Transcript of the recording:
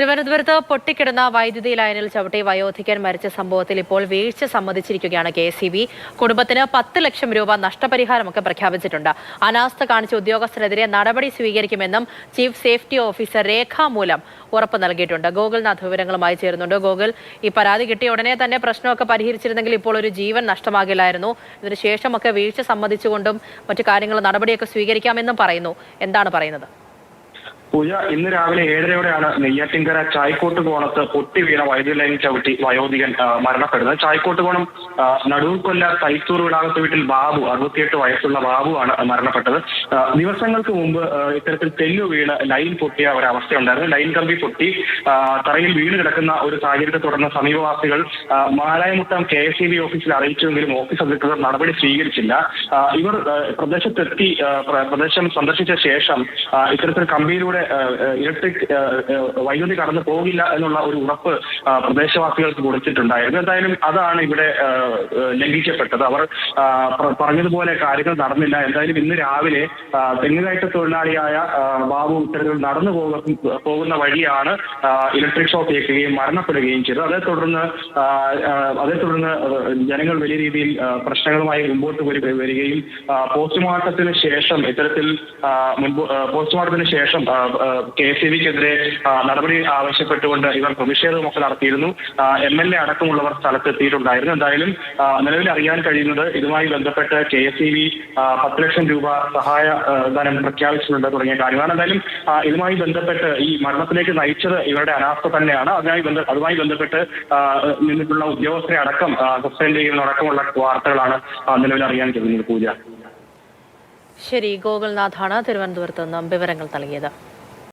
തിരുവനന്തപുരത്ത് പൊട്ടിക്കിടന്ന വൈദ്യുതി ലൈനിൽ ചവിട്ടി വയോധികൻ മരിച്ച സംഭവത്തിൽ ഇപ്പോൾ വീഴ്ച സമ്മതിച്ചിരിക്കുകയാണ് കെ.എസ്.ഇ.ബി. കുടുംബത്തിന് 10 ലക്ഷം രൂപ നഷ്ടപരിഹാരമൊക്കെ പ്രഖ്യാപിച്ചിട്ടുണ്ട്. അനാസ്ഥ കാണിച്ച ഉദ്യോഗസ്ഥരെതിരെ നടപടി സ്വീകരിക്കുമെന്നും ചീഫ് സേഫ്റ്റി ഓഫീസർ രേഖാമൂലം ഉറപ്പ് നൽകിയിട്ടുണ്ട്. ഗോകുൽനാഥ് വിവരങ്ങളുമായി ചേരുന്നുണ്ട്. ഗോകുൽ, ഈ പരാതി കിട്ടിയ ഉടനെ തന്നെ പ്രശ്നമൊക്കെ പരിഹരിച്ചിരുന്നെങ്കിൽ ഇപ്പോൾ ഒരു ജീവൻ നഷ്ടമാകില്ലായിരുന്നു. ഇതിനുശേഷമൊക്കെ വീഴ്ച സമ്മതിച്ചുകൊണ്ടും മറ്റു കാര്യങ്ങൾ നടപടിയൊക്കെ സ്വീകരിക്കാമെന്നും പറയുന്നു. എന്താണ് പറയുന്നത്? പൂജ, ഇന്ന് രാവിലെ 7:30യോടെയാണ് നെയ്യാറ്റിൻകര ചായ്ക്കോട്ട് കോണത്ത് പൊട്ടി വീണ വൈദ്യുതി ലൈൻ ചവിട്ടി വയോധികൻ മരണപ്പെടുന്നത്. ചായ്ക്കോട്ട് കോണം നടുവിൽക്കൊല്ല തൈത്തൂർ വിളാകത്ത് വീട്ടിൽ ബാബു, 68 വയസ്സുള്ള ബാബു ആണ് മരണപ്പെട്ടത്. ദിവസങ്ങൾക്ക് മുമ്പ് ഇത്തരത്തിൽ തെല്ലു വീണ് ലൈൻ പൊട്ടിയ ഒരവസ്ഥയുണ്ടായിരുന്നു. ലൈൻ കമ്പി പൊട്ടി തറയിൽ വീണ് കിടക്കുന്ന ഒരു സാഹചര്യത്തെ തുടർന്ന് സമീപവാസികൾ മാരായമുട്ടം കെ.എസ്.ഇ.ബി. ഓഫീസിൽ അറിയിച്ചുവെങ്കിലും ഓഫീസ് അധികൃതർ നടപടി സ്വീകരിച്ചില്ല. ഇവർ പ്രദേശത്തെത്തി പ്രദേശം സന്ദർശിച്ച ശേഷം ഇത്തരത്തിൽ കമ്പിയിലൂടെ ഇലക്ട്രിക് വൈദ്യുതി കടന്നു പോകില്ല എന്നുള്ള ഒരു ഉറപ്പ് പ്രദേശവാസികൾക്ക് കൊടുത്തിട്ടുണ്ടായിരുന്നു. എന്തായാലും അതാണ് ഇവിടെ ലംഘിക്കപ്പെട്ടത്. അവർ പറഞ്ഞതുപോലെ കാര്യങ്ങൾ നടന്നില്ല. എന്തായാലും ഇന്ന് രാവിലെ തെങ്ങുകയറ്റ തൊഴിലാളിയായ ബാബു ഇത്തരത്തിൽ നടന്നു പോകുന്ന വഴിയാണ് ഇലക്ട്രിക് ഷോക്ക് ഏൽക്കുകയും മരണപ്പെടുകയും ചെയ്തത്. അതേ തുടർന്ന് ജനങ്ങൾ വലിയ രീതിയിൽ പ്രശ്നങ്ങളുമായി മുമ്പോട്ട് വരികയും പോസ്റ്റ്മോർട്ടത്തിന് ശേഷം കെ.എസ്.ഇ.ബിക്കെതിരെ നടപടി ആവശ്യപ്പെട്ടുകൊണ്ട് ഇവർ പ്രതിഷേധമൊക്കെ നടത്തിയിരുന്നു. MLA അടക്കമുള്ളവർ സ്ഥലത്തെത്തിയിട്ടുണ്ടായിരുന്നു. എന്തായാലും നിലവിൽ അറിയാൻ കഴിയുന്നത് ഇതുമായി ബന്ധപ്പെട്ട് കെ.എസ്.ഇ.ബി. 10 ലക്ഷം രൂപ സഹായ ധനം പ്രഖ്യാപിച്ചിട്ടുണ്ട് തുടങ്ങിയ കാര്യമാണ്. എന്തായാലും ഇതുമായി ബന്ധപ്പെട്ട് ഈ മരണത്തിലേക്ക് നയിച്ചത് ഇവരുടെ അനാസ്ഥ തന്നെയാണ്. അതുമായി ബന്ധപ്പെട്ട് നിന്നിട്ടുള്ള ഉദ്യോഗസ്ഥരെ അടക്കം സസ്പെൻഡ് ചെയ്യുന്നതടക്കമുള്ള വാർത്തകളാണ് നിലവിൽ അറിയാൻ കഴിയുന്നത്. പൂജ. ശരി, ഗോകുൽനാഥാണ് തിരുവനന്തപുരത്ത് നിന്നും വിവരങ്ങൾ നൽകിയത്.